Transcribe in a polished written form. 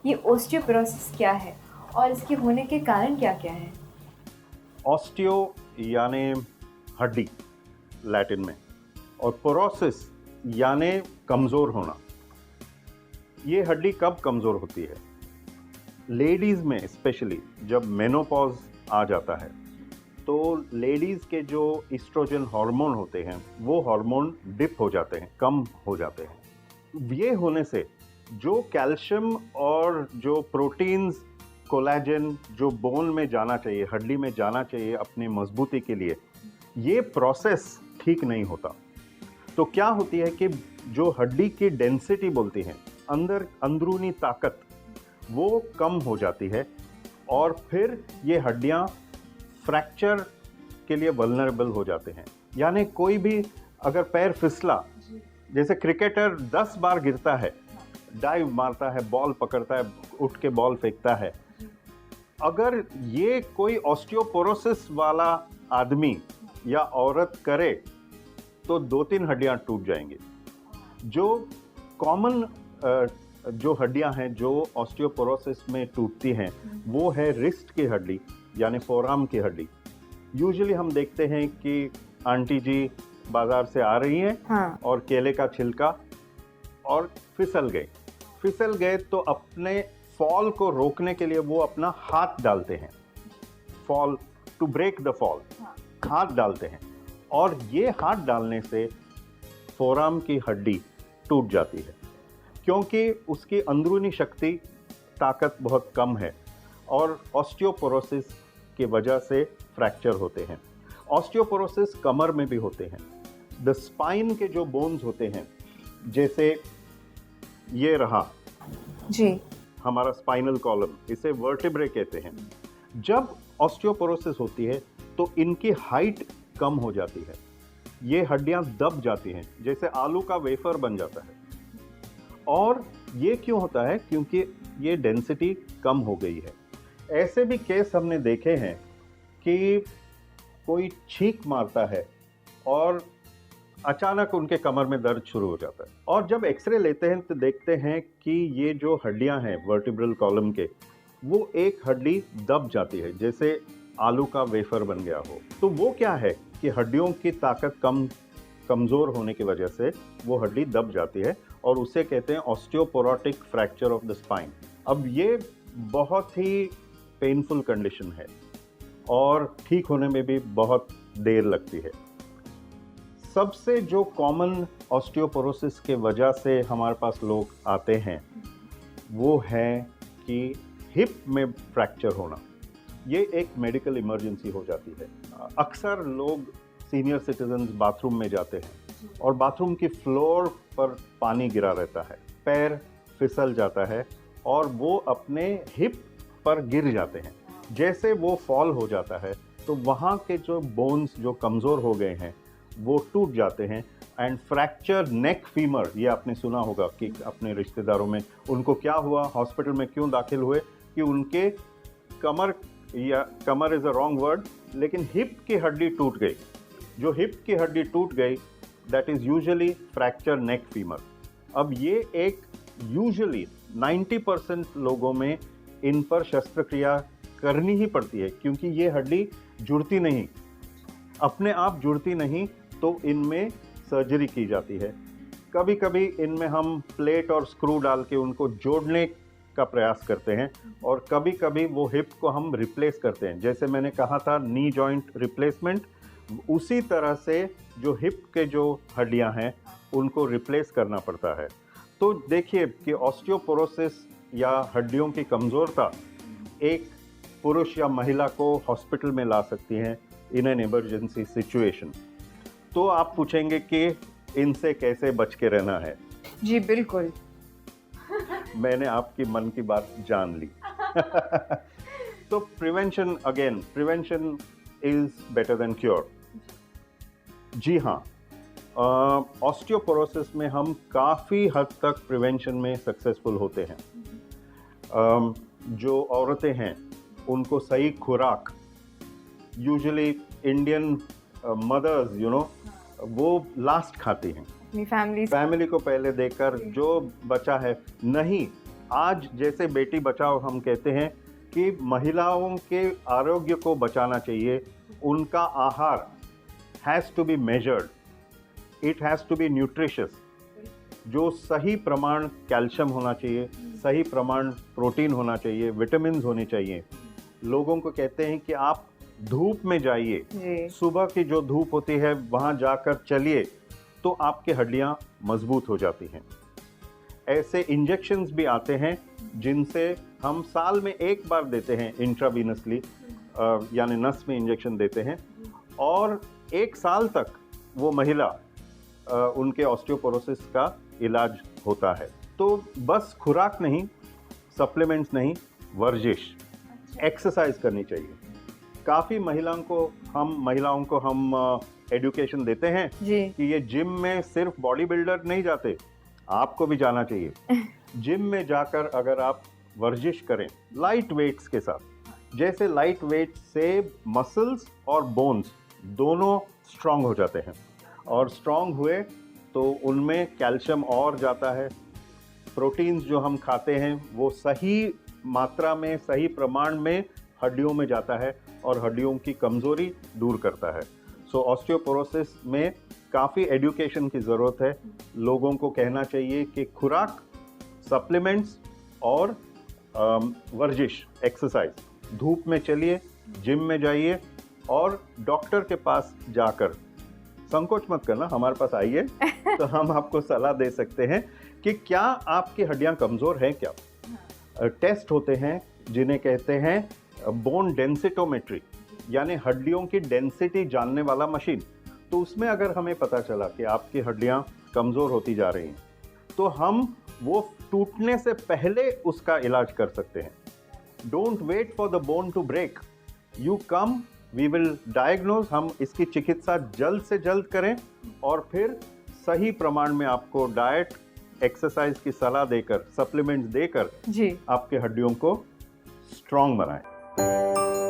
ये ओस्टियोपोरोसिस क्या है और इसके होने के कारण क्या-क्या हैं? ऑस्टियो यानी हड्डी लैटिन में, और पोरोसिस यानी कमज़ोर होना। ये हड्डी कब कमज़ोर होती है? लेडीज़ में स्पेशली जब मेनोपॉज आ जाता है, तो लेडीज़ के जो एस्ट्रोजन हार्मोन होते हैं वो हार्मोन डिप हो जाते हैं, कम हो जाते हैं। ये होने से जो कैल्शियम और जो प्रोटीन्स, कोलेजन जो बोन में जाना चाहिए, हड्डी में जाना चाहिए अपनी मजबूती के लिए, ये प्रोसेस ठीक नहीं होता। तो क्या होती है कि जो हड्डी की डेंसिटी बोलती हैं, अंदरूनी ताकत, वो कम हो जाती है और फिर ये हड्डियां फ्रैक्चर के लिए वल्नरेबल हो जाते हैं। यानी कोई भी अगर पैर फिसला, जैसे क्रिकेटर 10 बार गिरता है, डाइव मारता है, बॉल पकड़ता है, उठ के बॉल फेंकता है, अगर ये कोई ऑस्टियोपोरोसिस वाला आदमी या औरत करे तो 2-3 हड्डियां टूट जाएंगी। जो कॉमन जो हड्डियां हैं जो ऑस्टियोपोरोसिस में टूटती हैं, वो है रिस्ट की हड्डी यानी फोरआर्म की हड्डी। यूजुअली हम देखते हैं कि आंटी जी बाजार से आ रही हैं, हाँ। और केले का छिलका और फिसल गए तो अपने फॉल को रोकने के लिए वो अपना हाथ डालते हैं, fall to break the fall, हाथ डालते हैं, और ये हाथ डालने से फोरआर्म की हड्डी टूट जाती है, क्योंकि उसकी अंदरूनी शक्ति, ताकत बहुत कम है, और ऑस्टियोपोरोसिस की वजह से फ्रैक्चर होते हैं। ऑस्टियोपोरोसिस कमर में भी होते हैं। द स्पाइन के जो बोन्स होते हैं, जैसे ये रहा जी। हमारा स्पाइनल कॉलम, इसे वर्टिब्रे कहते हैं। जब ऑस्टियोपोरोसिस होती है तो इनकी हाइट कम हो जाती है, ये हड्डियां दब जाती हैं, जैसे आलू का वेफर बन जाता है। और ये क्यों होता है? क्योंकि ये डेंसिटी कम हो गई है। ऐसे भी केस हमने देखे हैं कि कोई छींक मारता है और अचानक उनके कमर में दर्द शुरू हो जाता है, और जब एक्सरे लेते हैं तो देखते हैं कि ये जो हड्डियां हैं वर्टिब्रल कॉलम के, वो एक हड्डी दब जाती है, जैसे आलू का वेफर बन गया हो। तो वो क्या है कि हड्डियों की ताकत कमज़ोर होने की वजह से वो हड्डी दब जाती है, और उसे कहते हैं osteoporotic fracture of the spine. अब ये बहुत ही पेनफुल कंडीशन है और ठीक होने में भी बहुत देर लगती है। सबसे जो कॉमन ऑस्टियोपोरोसिस के वजह से हमारे पास लोग आते हैं, वो है कि हिप में फ्रैक्चर होना। ये एक मेडिकल इमरजेंसी हो जाती है। अक्सर लोग सीनियर सिटीजन्स बाथरूम में जाते हैं और बाथरूम की फ्लोर पर पानी गिरा रहता है, पैर फिसल जाता है और वो अपने हिप पर गिर जाते हैं। जैसे वो फॉल हो जाता है तो वहाँ के जो बोन्स जो कमज़ोर हो गए हैं वो टूट जाते हैं, एंड फ्रैक्चर नेक फीमर, ये आपने सुना होगा कि अपने रिश्तेदारों में उनको क्या हुआ, हॉस्पिटल में क्यों दाखिल हुए, कि उनके कमर, या कमर इज़ अ रॉन्ग वर्ड, लेकिन हिप की हड्डी टूट गई। जो हिप की हड्डी टूट गई, that is usually fracture neck femur. अब ये एक यूजुअली 90% लोगों में इन पर शस्त्रक्रिया करनी ही पड़ती है, क्योंकि ये हड्डी जुड़ती नहीं, अपने आप जुड़ती नहीं, तो इनमें सर्जरी की जाती है। कभी कभी इनमें हम प्लेट और स्क्रू डाल के उनको जोड़ने का प्रयास करते हैं, और कभी कभी वो हिप को हम रिप्लेस करते हैं, जैसे मैंने कहा था नी जॉइंट रिप्लेसमेंट, उसी तरह से जो हिप के जो हड्डियां हैं उनको रिप्लेस करना पड़ता है। तो देखिए कि ऑस्टियोपोरोसिस या हड्डियों की कमज़ोरता एक पुरुष या महिला को हॉस्पिटल में ला सकती हैं इन एन इमरजेंसी सिचुएशन। तो आप पूछेंगे कि इनसे कैसे बच के रहना है। जी बिल्कुल। मैंने आपकी मन की बात जान ली। तो prevention is better than cure. जी हाँ, ऑस्टियोपोरोसिस में हम काफ़ी हद तक प्रिवेंशन में सक्सेसफुल होते हैं। जो औरतें हैं उनको सही खुराक, यूजुअली इंडियन मदर्स वो लास्ट खाती हैं, अपनी फैमिली फैमिली को पहले देकर जो बचा है, नहीं आज जैसे बेटी बचाओ हम कहते हैं कि महिलाओं के आरोग्य को बचाना चाहिए, उनका आहार has to be measured, it has to be nutritious, जो सही प्रमाण कैल्शियम होना चाहिए, सही प्रमाण प्रोटीन होना चाहिए, विटामिन्स होने चाहिए। लोगों को कहते हैं कि आप धूप में जाइए, सुबह की जो धूप होती है वहाँ जाकर चलिए तो आपकी हड्डियाँ मजबूत हो जाती हैं। ऐसे इंजेक्शंस भी आते हैं जिनसे हम साल में एक बार देते हैं इंट्रावीनसली, यानी नस में इंजेक्शन देते हैं, और 1 साल तक वो महिला उनके ऑस्टियोपोरोसिस का इलाज होता है। तो बस खुराक नहीं, सप्लीमेंट्स नहीं, वर्जिश, एक्सरसाइज करनी चाहिए। काफ़ी महिलाओं को हम एजुकेशन देते हैं कि ये जिम में सिर्फ बॉडी बिल्डर नहीं जाते, आपको भी जाना चाहिए। जिम में जाकर अगर आप वर्जिश करें लाइट वेट्स के साथ, जैसे लाइट वेट से मसल्स और बोन्स दोनों स्ट्रांग हो जाते हैं, और स्ट्रांग हुए तो उनमें कैल्शियम और जाता है। प्रोटीन्स जो हम खाते हैं वो सही मात्रा में, सही प्रमाण में हड्डियों में जाता है और हड्डियों की कमज़ोरी दूर करता है। सो ऑस्टियोपोरोसिस में काफ़ी एजुकेशन की ज़रूरत है। लोगों को कहना चाहिए कि खुराक, सप्लीमेंट्स और वर्जिश, एक्सरसाइज, धूप में चलिए, जिम में जाइए, और डॉक्टर के पास जाकर संकोच मत करना, हमारे पास आइए तो हम आपको सलाह दे सकते हैं कि क्या आपकी हड्डियां कमज़ोर हैं क्या। टेस्ट होते हैं जिन्हें कहते हैं बोन डेंसिटोमेट्री, यानी हड्डियों की डेंसिटी जानने वाला मशीन। तो उसमें अगर हमें पता चला कि आपकी हड्डियां कमज़ोर होती जा रही हैं तो हम वो टूटने से पहले उसका इलाज कर सकते हैं। Don't wait for the bone to break, you come, we will diagnose, हम इसकी चिकित्सा जल्द से जल्द करें और फिर सही प्रमाण में आपको डाइट, एक्सरसाइज की सलाह देकर, सप्लीमेंट्स देकर आपके हड्डियों को स्ट्रांग बनाएं।